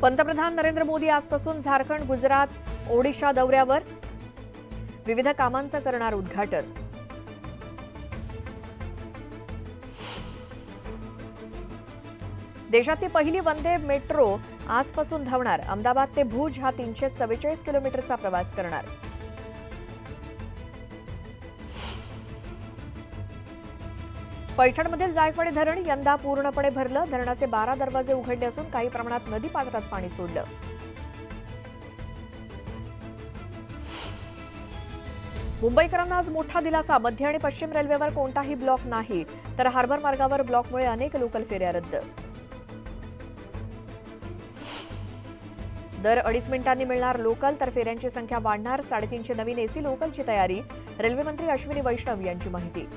पंतप्रधान नरेंद्र मोदी आजपासून झारखंड, गुजरात, ओडिशा दौऱ्यावर. विविध कामांचं करणार उद्घाटन. देशातली पहिली वंदे मेट्रो आजपासून धावणार. अहमदाबाद ते भुज हा 344 किलोमीटरचा प्रवास करणार. पैठणमधील जायकवाडी धरण यंदा पूर्णपणे भरलं. धरणाचे 12 दरवाजे उघडले असून काही प्रमाणात नदी पात्रात पाणी सोडलं. मुंबईकरांना आज मोठा दिलासा. मध्य आणि पश्चिम रेल्वेवर कोणताही ब्लॉक नाही, तर हार्बर मार्गावर ब्लॉकमुळे अनेक लोकल फेऱ्या रद्द. दर 2.5 मिनिटांनी मिळणार लोकल, तर फेऱ्यांची संख्या वाढणार. 350 नवीन एसी लोकलची तयारी. रेल्वेमंत्री अश्विनी वैष्णव यांची माहिती.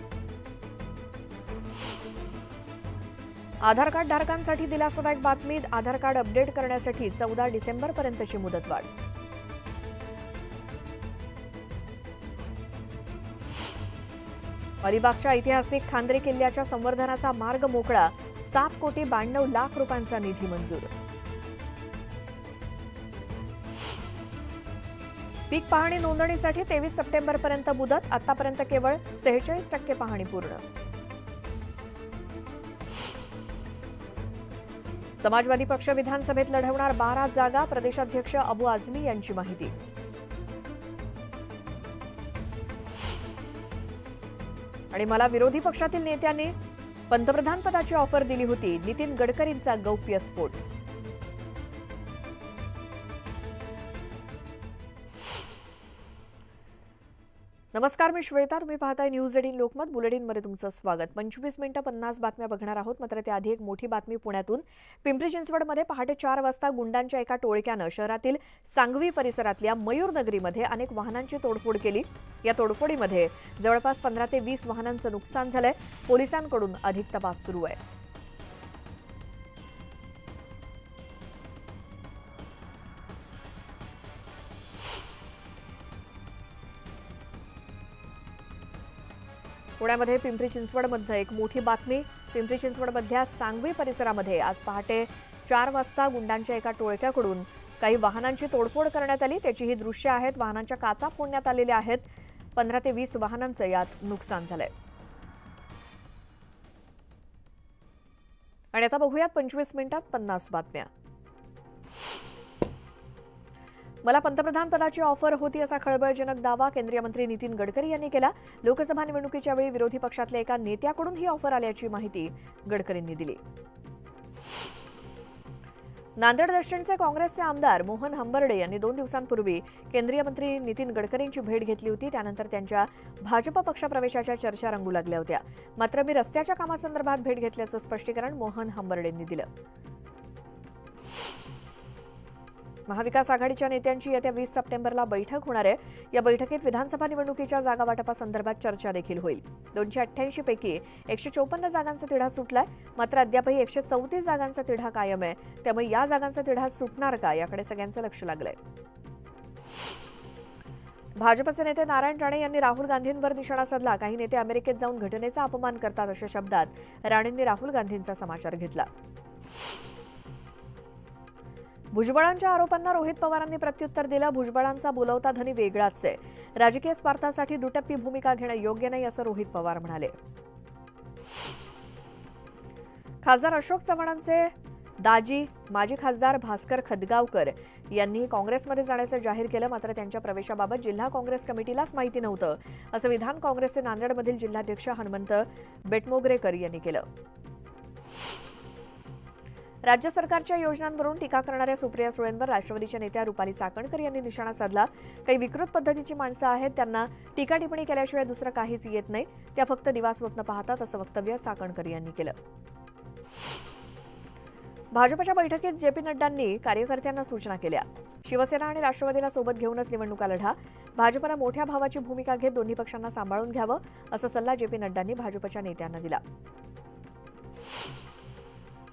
आधार कार्ड धारकांसाठी दिलासादायक बातमी. आधार कार्ड अपडेट करण्यासाठी 14 डिसेंबरपर्यंतची मुदतवाढ. अलिबागच्या ऐतिहासिक खांद्रे किल्ल्याच्या संवर्धनाचा मार्ग मोकळा. 7,92,00,000 रुपयांचा निधी मंजूर. पीक पाहणी नोंदणीसाठी 23 सप्टेंबरपर्यंत मुदत. आतापर्यंत केवळ 46% पाहणी पूर्ण. समाजवादी पक्ष विधानसभेत लढवणार 12 जागा. प्रदेशाध्यक्ष अबू आझमी यांची माहिती. आणि मला विरोधी पक्षातील नेत्यांनी पंतप्रधान पदाची ऑफर दिली होती. नितीन गडकरींचा गौप्यस्फोट. नमस्कार, मी श्वेता. तुम्ही पाहताय न्यूज 18 लोकमत. बुलेटिनमध्ये तुमचं स्वागत. 25 मिनिटं 50 बातम्या बघणार आहोत. मात्र त्याआधी एक मोठी बातमी पुण्यातून. पिंपरी चिंचवडमध्ये पहाटे 4 वाजता गुंडांच्या एका टोळक्यानं शहरातील सांगवी परिसरातल्या मयूरनगरीमध्ये अनेक वाहनांची तोडफोड केली. या तोडफोडीमध्ये जवळपास 15 ते 20 वाहनांचं नुकसान झालंय. पोलिसांकडून अधिक तपास सुरू आहे. पुण्यामध्ये पिंपरी चिंचवडमध्ये एक मोठी बातमी. पिंपरी चिंचवडमधल्या सांगवी परिसरामध्ये आज पहाटे 4 वाजता गुंडांच्या एका टोळक्याकडून काही वाहनांची तोडफोड करण्यात आली. त्याची ही दृश्य आहेत. वाहनांच्या काचा फोडण्यात आलेल्या आहेत. 15 ते 20 वाहनांचं यात नुकसान झालंय. आणि आता बघूयात 25 मिनिटात 50 बातम्या. मला पंतप्रधान पदाची ऑफर होती असा खळबळजनक दावा केंद्रीय मंत्री नितीन गडकरी यांनी केला. लोकसभा निवडणुकीच्या वेळी विरोधी पक्षातल्या एका नेत्याकडून ही ऑफर आल्याची माहिती गडकरींनी दिली. नांदेड दक्षिणचे काँग्रेसचे आमदार मोहन हंबर्डे यांनी 2 दिवसांपूर्वी केंद्रीय मंत्री नितीन गडकरींची भेट घेतली होती. त्यानंतर त्यांच्या भाजप पक्षप्रवेशाच्या चर्चा रंगू लागल्या होत्या. मात्र मी रस्त्याच्या कामासंदर्भात भेट घेतल्याचं स्पष्टीकरण मोहन हंबर्डेंनी दिलं. महाविकास आघाडीच्या नेत्यांची येत्या 20 सप्टेंबरला बैठक होणार आहे. या बैठकीत विधानसभा निवडणुकीच्या जागा वाटपासंदर्भात चर्चा देखील होईल. 288 पैकी 154 जागांचा तिढा सुटलाय. मात्र अद्यापही 134 जागांचा तिढा कायम आहे. त्यामुळे या जागांचा तिढा सुटणार का याकडे सगळ्यांचं लक्ष लागलंय. भाजपचे नेते नारायण राणे यांनी राहुल गांधींवर निशाणा साधला. काही नेते अमेरिकेत जाऊन घटनेचा अपमान करतात अशा शब्दात राणेंनी राहुल गांधींचा समाचार घेतला. भुजबळांच्या आरोपांना रोहित पवारांनी प्रत्युत्तर दिलं. भुजबळांचा बोलवता धनी वेगळाच आहे. राजकीय स्वार्थासाठी दुटप्पी भूमिका घेणं योग्य नाही असं रोहित पवार म्हणाले. खासदार अशोक चव्हाणांचे दाजी माजी खासदार भास्कर खदगावकर यांनी काँग्रेसमध्ये जाण्याचं जाहीर केलं. मात्र त्यांच्या प्रवेशाबाबत जिल्हा काँग्रेस कमिटीलाच माहिती नव्हतं असं विधान काँग्रेसचे नांदेडमधील जिल्हाध्यक्ष हनुमंत बेटमोगरेकर यांनी केलं. राज्य सरकारच्या योजनांवरून टीका करणाऱ्या सुप्रिया सुळेंवर राष्ट्रवादीच्या नेत्या रुपाली चाकणकर यांनी निशाणा साधला. काही विकृत पद्धतीची माणसं आहेत. त्यांना टीका टिप्पणी केल्याशिवाय दुसरं काहीच येत नाही. त्या फक्त दिवास्वप्न पाहतात असं वक्तव्य चाकणकर यांनी केलं. भाजपच्या बैठकीत जेपी नड्डांनी कार्यकर्त्यांना सूचना केल्या. शिवसेना आणि राष्ट्रवादीला सोबत घेऊनच निवडणुका लढा. भाजपनं मोठ्या भावाची भूमिका घेत दोन्ही पक्षांना सांभाळून घ्यावं असा सल्ला जेपी नड्डांनी भाजपच्या नेत्यांना दिला.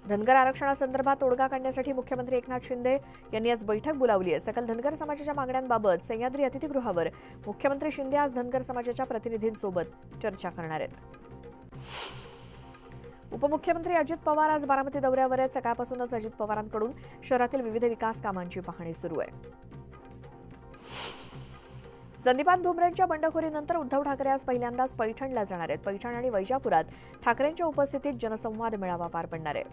धनगर आरक्षणासंदर्भात तोडगा काढण्यासाठी मुख्यमंत्री एकनाथ शिंदे यांनी आज बैठक बोलावली आहे. सकल धनगर समाजाच्या मागण्यांबाबत सह्याद्री अतिथीगृहावर मुख्यमंत्री शिंदे आज धनगर समाजाच्या प्रतिनिधींसोबत चर्चा करणार आहेत. उपमुख्यमंत्री अजित पवार आज बारामती दौऱ्यावर आहेत. सकाळपासूनच अजित पवारांकडून शहरातील विविध विकास कामांची पाहणी सुरू आहे. संदीपान भुमरेंच्या बंडखोरीनंतर उद्धव ठाकरे आज पहिल्यांदाच पैठणला जाणार आहेत. पैठण आणि वैजापुरात ठाकरेंच्या उपस्थितीत जनसंवाद मेळावा पार पडणार आहे.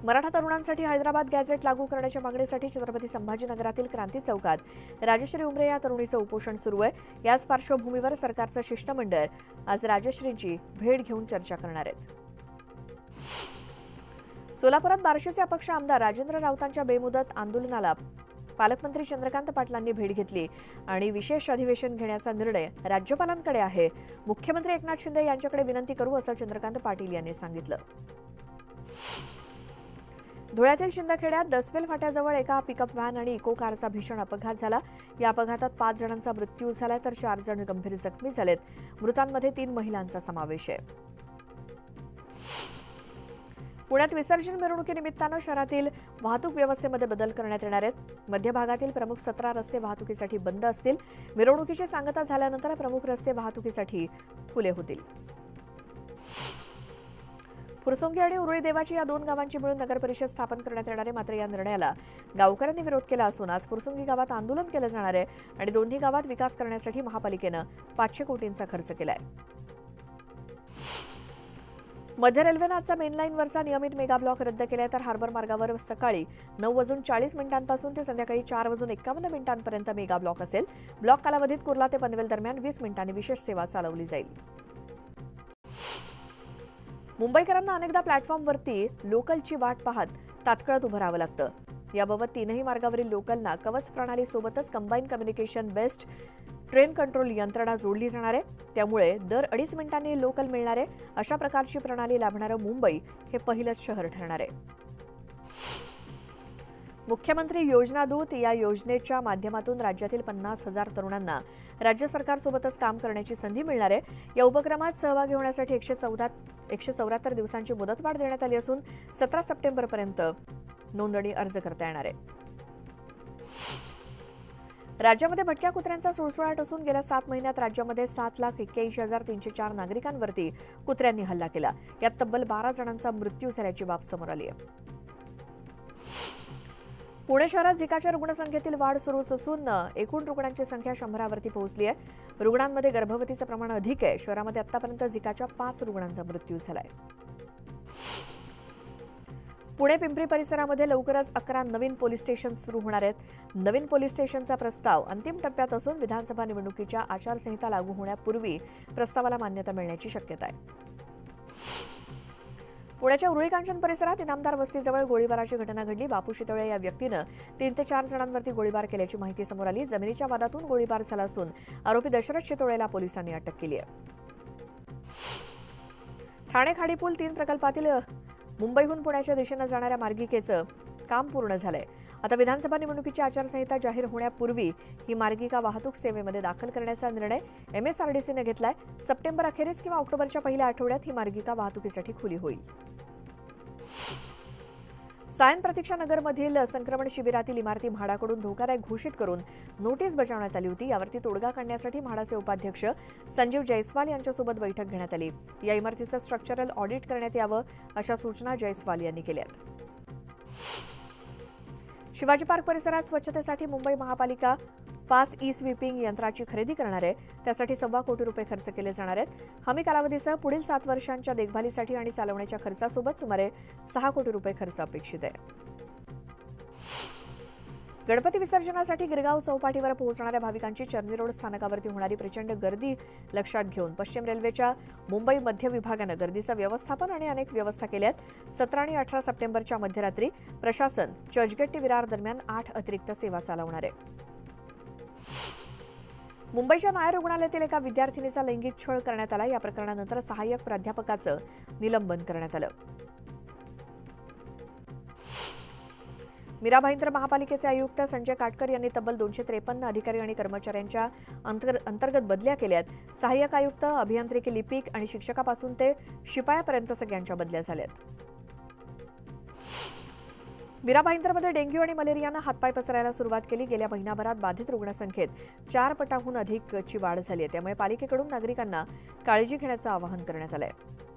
मराठा तरुणांसाठी हैदराबाद गॅझेट लागू करण्याच्या मागणीसाठी छत्रपती संभाजीनगरातील क्रांती चौकात राजश्री उमरे या तरुणीचं उपोषण सुरू आहे. याच पार्श्वभूमीवर सरकारचं शिष्टमंडळ आज राजश्रींची भेट घेऊन चर्चा करणार आहेत. सोलापुरात बार्शीचे अपक्ष आमदार राजेंद्र राऊतांच्या बेमुदत आंदोलनाला पालकमंत्री चंद्रकांत पाटलांनी भेट घेतली आणि विशेष अधिवेशन घेण्याचा निर्णय राज्यपालांकडे आहे. मुख्यमंत्री एकनाथ शिंदे यांच्याकडे विनंती करू असं चंद्रकांत पाटील यांनी सांगितलं. धुळ्यातील शिंदखेड्यात दसवेल फाट्याजवळ एका पिकअप व्हॅन आणि इको कारचा भीषण अपघात झाला. या अपघातात 5 जणांचा मृत्यू झाला तर 4 जण गंभीर जखमी झालेत. मृतांमध्ये 3 महिलांचा समावेश आहे. पुण्यात विसर्जन मिरवणुकीनिमित्तानं शहरातील वाहतूक व्यवस्थेमध्ये बदल करण्यात येणार आहेत. मध्य भागातील प्रमुख 17 रस्ते वाहतुकीसाठी बंद असतील. मिरवणुकीची सांगता झाल्यानंतर प्रमुख रस्ते वाहतुकीसाठी खुले होतील. फुरसुंगी आणि उरुळी देवाची या 2 गावांची मिळून नगरपरिषद स्थापन करण्यात येणार आहे. मात्र या निर्णयाला गावकऱ्यांनी विरोध केला असून आज फुरसुंगी गावात आंदोलन केलं जाणार आहे आणि दोन्ही गावात विकास करण्यासाठी महापालिकेनं 500 कोटींचा खर्च केलाय. मध्य रेल्वेनं आजचा मेनलाईनवरचा नियमित मेगा ब्लॉक रद्द केलाय तर हार्बर मार्गावर सकाळी 9:40 पासून ते संध्याकाळी 4:51 पर्यंत मेगा ब्लॉक असेल. ब्लॉक कालावधीत कुर्ला ते पनवेल दरम्यान 20 मिनिटांनी विशेष सेवा चालवली जाईल. मुंबईकरांना अनेकदा प्लॅटफॉर्मवरती लोकलची वाट पाहत तात्काळात उभं राहावं लागतं. याबाबत 3ही मार्गावरील लोकलना कवच प्रणालीसोबतच combine communication based train control यंत्रणा जोडली जाणार आहे. त्यामुळे दर 2.5 मिनिटांनी लोकल मिळणार आहे. अशा प्रकारची प्रणाली लाभणारं मुंबई हे पहिलंच शहर ठरणार आहे. मुख्यमंत्री योजना दूत या योजनेच्या माध्यमातून राज्यातील 50,000 तरुणांना राज्य सरकारसोबतच काम करण्याची संधी मिळणार आहे. या उपक्रमात सहभागी होण्यासाठी 174 दिवसांची मुदतवाढ देण्यात आली असून 17 सप्टेंबरपर्यंत नोंदणी अर्ज करता येणार आहे. राज्यामध्ये भटक्या कुत्र्यांचा सुळसुळाट असून गेल्या 7 महिन्यात राज्यामध्ये 7,81,304 नागरिकांवरती कुत्र्यांनी हल्ला केला. यात तब्बल 12 जणांचा मृत्यू झाल्याची बाब समोर आली आहे. पुणे शहरात झिकाच्या रुग्णसंख्येतील वाढ सुरूच असून एकूण रुग्णांची संख्या 100वरती पोहोचली आहे. रुग्णांमध्ये गर्भवतीचं प्रमाण अधिक आहे. शहरामध्ये आतापर्यंत झिकाच्या 5 रुग्णांचा मृत्यू झालाय. पुणे पिंपरी परिसरामध्ये लवकरच 11 नवीन पोलीस स्टेशन सुरू होणार आहेत. नवीन पोलीस स्टेशनचा प्रस्ताव अंतिम टप्प्यात असून विधानसभा निवडणुकीच्या आचारसंहिता लागू होण्यापूर्वी प्रस्तावाला मान्यता मिळण्याची शक्यता आहे. पुण्याच्या उरुळी कांचन परिसरात इनामदार वस्तीजवळ गोळीबाराची घटना घडली. बापू शितोळे या व्यक्तीनं 3 ते 4 जणांवरती गोळीबार केल्याची माहिती समोर आली. जमिनीच्या वादातून गोळीबार झाला असून आरोपी दशरथ शितोळेला पोलिसांनी अटक केली आहे. ठाणे खाडीपूल 3 प्रकल्पातील मुंबईहून पुण्याच्या दिशेनं जाणाऱ्या मार्गिकेचं काम पूर्ण झालंय. आता विधानसभा निवडणुकीची आचारसंहिता जाहीर होण्यापूर्वी ही मार्गिका वाहतूक सेवेमध्ये दाखल करण्याचा निर्णय MSRDCने घेतलाय. सप्टेंबर अखेरीस किंवा ऑक्टोबरच्या पहिल्या आठवड्यात ही मार्गिका वाहतुकीसाठी खुली होईल. सायन प्रतीक्षा नगरमधील संक्रमण शिबिरातील इमारती म्हाडाकडून धोकादायक घोषित करून नोटीस बजावण्यात आली होती. यावरती तोडगा काढण्यासाठी म्हाडाचे उपाध्यक्ष संजीव जयस्वाल यांच्यासोबत बैठक घेण्यात आली. या इमारतीचं स्ट्रक्चरल ऑडिट करण्यात यावं अशा सूचना जयस्वाल यांनी केल्यात. शिवाजी पार्क परिसरात स्वच्छतेसाठी मुंबई महापालिका 5 ई-स्वीपिंग यंत्राची खरेदी करणार आहे. त्यासाठी ₹1.25 कोटी खर्च केले जाणार आहेत. हमी कालावधीसह पुढील 7 वर्षांच्या देखभालीसाठी आणि चालवण्याच्या खर्चासोबत सुमारे ₹6 कोटी खर्च अपेक्षित आहे. गणपती विसर्जनासाठी गिरगाव चौपाटीवर पोहोचणाऱ्या भाविकांची चर्नी रोड स्थानकावरती होणारी प्रचंड गर्दी लक्षात घेऊन पश्चिम रेल्वेच्या मुंबई मध्य विभागानं गर्दीचं व्यवस्थापन आणि अनेक व्यवस्था केल्यात. 17 आणि 18 सप्टेंबरच्या मध्यरात्री प्रशासन चर्चगेट ते विरार दरम्यान 8 अतिरिक्त सेवा चालवणार आहे. मुंबईच्या नायर रुग्णालयातील एका विद्यार्थिनीचा लैंगिक छळ करण्यात आला. या प्रकरणानंतर सहाय्यक प्राध्यापकाचं निलंबन करण्यात आलं. मीरा भाईंदर महापालिकेचे आयुक्त संजय काटकर यांनी तब्बल 253 अधिकारी आणि कर्मचाऱ्यांच्या अंतर्गत बदल्या केल्यात. सहाय्यक आयुक्त, अभियांत्रिकी लिपिक आणि शिक्षकापासून ते शिपायापर्यंत सगळ्यांच्या बदल्या झाल्यात. मीरा भाईंदरमध्ये डेंग्यू आणि मलेरियानं हातपाय पसरायला सुरुवात केली. गेल्या महिनाभरात बाधित रुग्णसंख्येत 4 पटांहून अधिकची वाढ झाली आहे. त्यामुळे पालिकेकडून नागरिकांना काळजी घेण्याचं आवाहन करण्यात आलं आहे.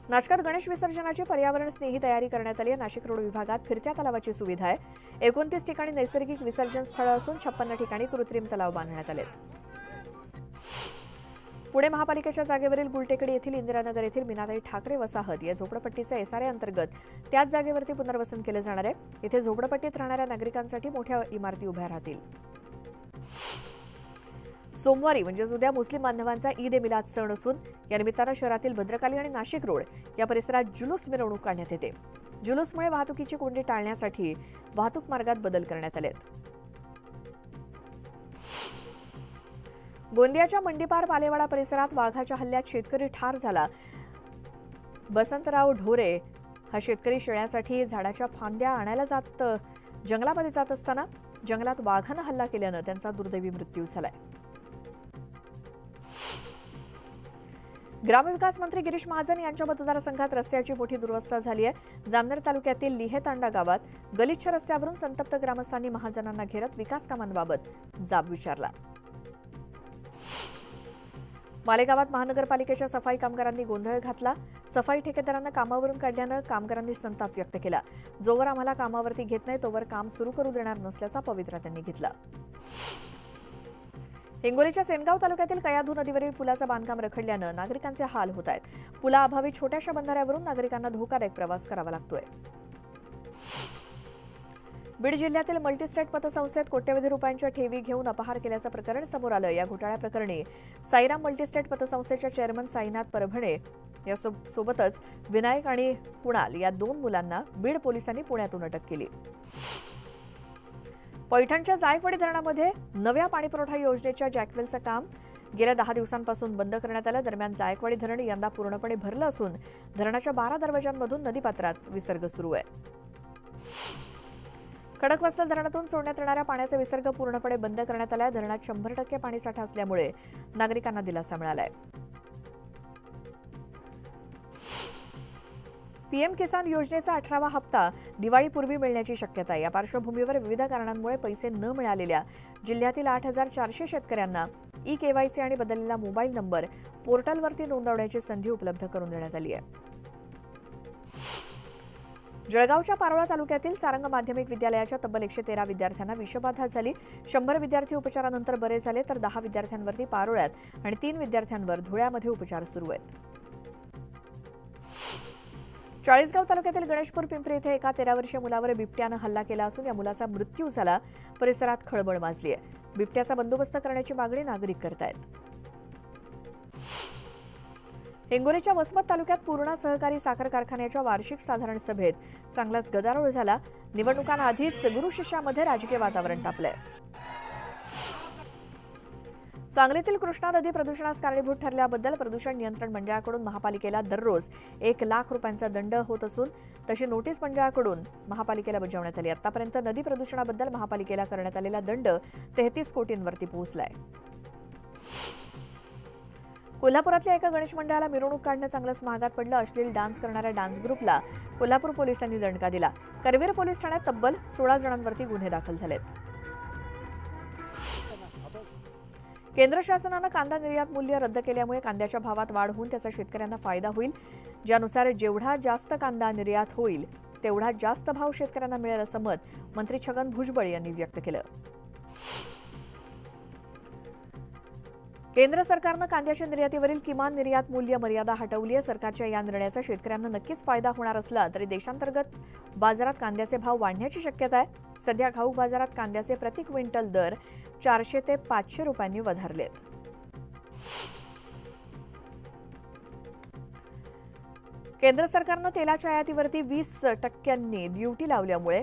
नाशकात गणेश विसर्जनाची पर्यावरण स्नेही तयारी करण्यात आली आहे. नाशिक रोड विभागात फिरत्या तलावाची सुविधा आहे. 29 ठिकाणी नैसर्गिक विसर्जन स्थळ असून 56 ठिकाणी कृत्रिम तलाव बांधण्यात आलेत. पुणे महापालिकेच्या जागेवरील गुलटेकडी येथील इंदिरानगर येथील मीनाताई ठाकरे वसाहत या झोपडपट्टीचे एसआरए अंतर्गत त्याच जागेवरती पुनर्वसन केले जाणार आहे. इथे झोपडपट्टीत राहणाऱ्या नागरिकांसाठी मोठ्या इमारती उभ्या राहतील. सोमवारी म्हणजेच उद्या मुस्लिम बांधवांचा ईद ए मिलाद सण असून या निमित्तानं शहरातील भद्रकाली आणि नाशिक रोड या परिसरात जुलूस मिरवणूक काढण्यात येते. जुलूसमुळे वाहतुकीची कोंडी टाळण्यासाठी वाहतूक मार्गात बदल करण्यात आलेत. गोंदियाच्या मंडीपार पालेवाडा परिसरात वाघाच्या हल्ल्यात शेतकरी ठार झाला. बसंतराव ढोरे हा शेतकरी शेळ्यासाठी झाडाच्या फांद्या आणायला जंगलामध्ये जात असताना जंगलात वाघानं हल्ला केल्यानं त्यांचा दुर्दैवी मृत्यू झालाय. ग्रामविकास मंत्री गिरीश महाजन यांच्या मतदारसंघात रस्त्याची मोठी दुरवस्था झाली आहे. जामनेर तालुक्यातील लिहेतांडा गावात गलिच्छ रस्त्यावरून संतप्त ग्रामस्थांनी महाजनांना घेरत विकास कामांबाबत जाब विचारला. मालेगावात महानगरपालिकेच्या सफाई कामगारांनी गोंधळ घातला. सफाई ठेकेदारांना कामावरून काढल्यानं कामगारांनी संताप व्यक्त केला. जोवर आम्हाला कामावरती घेत नाही तोवर काम सुरू करू देणार नसल्याचा पवित्रा त्यांनी घेतला. हिंगोलीच्या सेनगाव तालुक्यातील कयाधू नदीवरील पुलाचं बांधकाम रखडल्यानं नागरिकांचे हाल होत आहेत. पुलाअभावी छोट्याशा बंधाऱ्यावरून नागरिकांना धोकादायक प्रवास करावा लागतोय. बीड जिल्ह्यातील मल्टीस्टेट पतसंस्थेत कोट्यवधी रुपयांच्या ठेवी घेऊन अपहार केल्याचं प्रकरण समोर आलं. या घोटाळ्याप्रकरणी साईराम मल्टीस्टेट पतसंस्थेच्या चेअरमन साईनाथ परभणे यासोबतच विनायक आणि कुणाल या 2 मुलांना बीड पोलिसांनी पुण्यातून अटक केली. पैठणच्या जायकवाडी धरणामध्ये नव्या पाणीपुरवठा योजनेच्या जॅकवेलचं काम गेल्या 10 दिवसांपासून बंद करण्यात आलं. दरम्यान जायकवाडी धरण यंदा पूर्णपणे भरलं असून धरणाच्या 12 दरवाजांमधून नदीपात्रात विसर्ग सुरू आहे. खडकवासला धरणातून सोडण्यात येणाऱ्या पाण्याचा विसर्ग पूर्णपणे बंद करण्यात आलाय. धरणात 100% पाणीसाठा असल्यामुळे नागरिकांना दिलासा मिळालाय. पीएम किसान योजनेचा 18वा हप्ता दिवाळीपूर्वी मिळण्याची शक्यता आहे. या पार्श्वभूमीवर विविध कारणांमुळे पैसे न मिळालेल्या जिल्ह्यातील 8400 शेतकऱ्यांना ई-केवायसी आणि बदललेला मोबाईल नंबर पोर्टलवरती नोंदवण्याची संधी उपलब्ध करून देण्यात आली आहे. जळगावच्या पारोळा तालुक्यातील सारंग माध्यमिक विद्यालयाच्या तब्बल 113 विद्यार्थ्यांना विषबाधा झाली. 100 विद्यार्थी उपचारानंतर बरे झाले तर 10 विद्यार्थ्यांवरती पारोळ्यात आणि 3 विद्यार्थ्यांवर धुळ्यामध्ये उपचार सुरू आहेत. चाळीसगाव तालुक्यातील गणेशपूर पिंपरी येथे एका 13 वर्षीय मुलावर बिबट्यानं हल्ला केला असून या मुलाचा मृत्यू झाला. परिसरात खळबळ माजली आहे. बिबट्याचा बंदोबस्त करण्याची मागणी नागरिक करतायत. हिंगोलीच्या वसमत तालुक्यात पूर्णा सहकारी साखर कारखान्याच्या वार्षिक साधारण सभेत चांगलाच गदारोळ झाला. निवडणुकांआधीच गुरु शिष्यामध्ये राजकीय वातावरण तापलंय. सांगलीतील कृष्णा नदी प्रदूषणास कारणीभूत ठरल्याबद्दल प्रदूषण नियंत्रण मंडळाकडून महापालिकेला दररोज 1 लाख रुपयांचा दंड होत असून तशी नोटीस मंडळाकडून महापालिकेला बजावण्यात आली. आतापर्यंत नदी प्रदूषणाबद्दल महापालिकेला करण्यात आलेला दंड 33 कोटींवरती पोहोचलाय. कोल्हापुरातल्या एका गणेश मंडळाला मिरवणूक काढणं चांगलंच महागात पडलं. अश्लील डान्स करणाऱ्या डान्स ग्रुपला कोल्हापूर पोलिसांनी दणका दिला. करवीर पोलीस ठाण्यात तब्बल 16 जणांवरती गुन्हे दाखल झालेत. केंद्र शासनानं कांदा निर्यात मूल्य रद्द केल्यामुळे कांद्याच्या भावात वाढ होऊन त्याचा शेतकऱ्यांना फायदा होईल. ज्यानुसार जेवढा जास्त कांदा निर्यात होईल तेवढा जास्त भाव शेतकऱ्यांना मिळेल असं मत मंत्री छगन भुजबळ यांनी व्यक्त केलं. केंद्र सरकारनं कांद्याच्या निर्यातीवरील किमान निर्यात मूल्य मर्यादा हटवली आहे. सरकारच्या या निर्णयाचा शेतकऱ्यांना नक्कीच फायदा होणार असला तरी देशांतर्गत बाजारात कांद्याचे भाव वाढण्याची शक्यता आहे. सध्या घाऊक बाजारात कांद्याचे प्रति क्विंटल दर 400 ते 500 रुपयांनी वधारलेत. केंद्र सरकारनं तेलाच्या आयातीवरती 20% ड्युटी लावल्यामुळे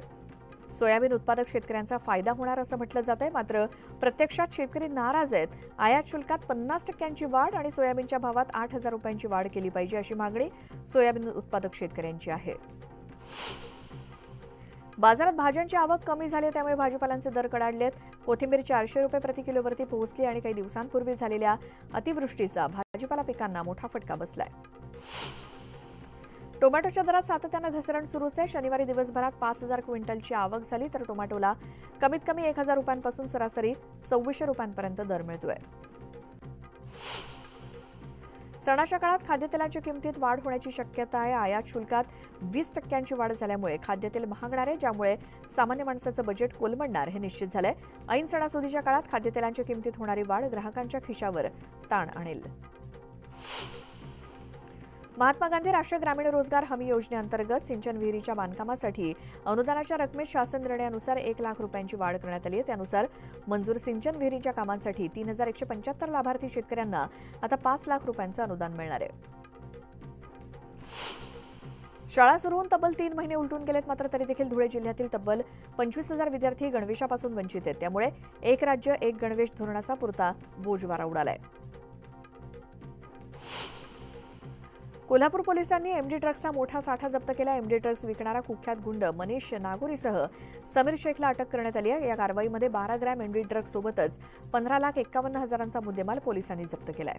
सोयाबीन उत्पादक शेतकऱ्यांचा फायदा होणार असं म्हटलं जातंय. मात्र प्रत्यक्षात शेतकरी नाराज आहेत. आयात शुल्कात 50% वाढ आणि सोयाबीनच्या भावात 8,000 रुपयांची वाढ केली पाहिजे अशी मागणी सोयाबीन उत्पादक शेतकऱ्यांची आहे. बाजारात भाज्यांची आवक कमी झाली त्यामुळे भाजीपालांचे दर कडाडलेत. कोथिंबीर 400 रुपये प्रति किलोवरती पोहोचली आणि काही दिवसांपूर्वी झालेल्या अतिवृष्टीचा भाजीपाला पिकांना मोठा फटका बसलाय. टोमॅटोच्या दरात सातत्यानं घसरण सुरूच आहे. शनिवारी दिवसभरात 5,000 क्विंटलची आवक झाली तर टोमॅटोला कमीत कमी 1,000 रुपयांपासून सरासरी 2,400 रुपयांपर्यंत दर मिळतोय. सणाच्या काळात खाद्यतेलांच्या किमतीत वाढ होण्याची शक्यता आहे. आयात शुल्कात 20% वाढ झाल्यामुळे खाद्यतेल महागणार आहे, ज्यामुळे सामान्य माणसाचं बजेट कोलमडणार हे निश्चित झालंय. ऐन सणासुदीच्या काळात खाद्यतेलांच्या किमतीत होणारी वाढ ग्राहकांच्या खिशावर ताण आणेल. महात्मा गांधी राष्ट्रीय ग्रामीण रोजगार हमी योजनेअंतर्गत सिंचन विहिरीच्या बांधकामासाठी अनुदानाच्या रकमेत शासन निर्णयानुसार 1 लाख रुपयांची वाढ करण्यात आली आहे. त्यानुसार मंजूर सिंचन विहिरीच्या कामांसाठी 3175 लाभार्थी शेतकऱ्यांना आता 5 लाख रुपयांचं अनुदान मिळणार आहे. शाळा सुरू होऊन तब्बल 3 महिने उलटून गेलेत, मात्र तरी देखील धुळे जिल्ह्यातील तब्बल 25,000 विद्यार्थी गणवेशापासून वंचित आहेत. त्यामुळे एक राज्य एक गणवेश धोरणाचा पुरता बोजवारा उडालाय. कोल्हापूर पोलिसांनी एमडी ड्रग्सचा मोठा साठा जप्त केला. एमडी ड्रग्स विकणारा कुख्यात गुंड मनीष नागोरीसह समीर शेखला अटक करण्यात आली आहे. या कारवाईमध्ये 12 ग्रॅम एमडी ड्रग्स सोबतच 15,51,000चा मुद्देमाल पोलिसांनी जप्त केलाय.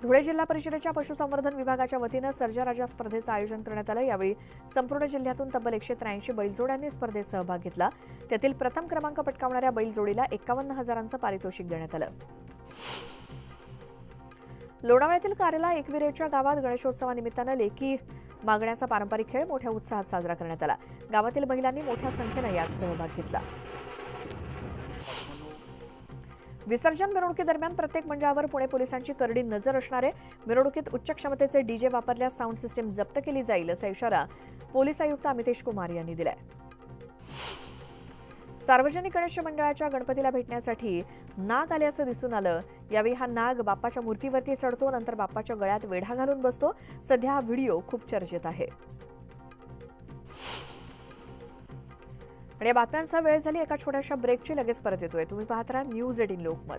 धुळे जिल्हा परिषदेच्या पशुसंवर्धन विभागाच्या वतीनं सर्जाराजा स्पर्धेचं आयोजन करण्यात आलं. यावेळी संपूर्ण जिल्ह्यातून तब्बल 183 बैलजोड्यांनी स्पर्धेत सहभाग घेतला. त्यातील प्रथम क्रमांक पटकावणाऱ्या बैलजोडीला 51,000चं पारितोषिक देण्यात आलं. लोणावळ्यातील कारला एकविरेच्या गावात गणेशोत्सवानिमित्तानं लेकी मागण्याचा पारंपरिक खेळ मोठ्या उत्साहात साजरा करण्यात आला. गावातील महिलांनी मोठ्या संख्येनं यात सहभाग घेतला. विसर्जन मिरवणुकीदरम्यान प्रत्येक मंडळावर पुणे पोलिसांची करडी नजर असणार आहे. मिरवणुकीत उच्च क्षमतेचे डीजे वापरल्यास साऊंड सिस्टीम जप्त केली जाईल, असा इशारा पोलीस आयुक्त अमितेश कुमार यांनी दिलाय. सार्वजनिक गणेश मंडळाच्या गणपतीला भेटण्यासाठी नाग आल्याचं दिसून आलं. यावेळी हा नाग बाप्पाच्या मूर्तीवरती चढतो, नंतर बाप्पाच्या गळ्यात वेढा घालून बसतो. सध्या हा व्हिडिओ खूप चर्चेत आहे. आणि या बातम्यांचा वेळ झाली एका छोट्याशा ब्रेकची. लगेच परत येतोय. तुम्ही पाहत राहा न्यूज 18 लोकमत.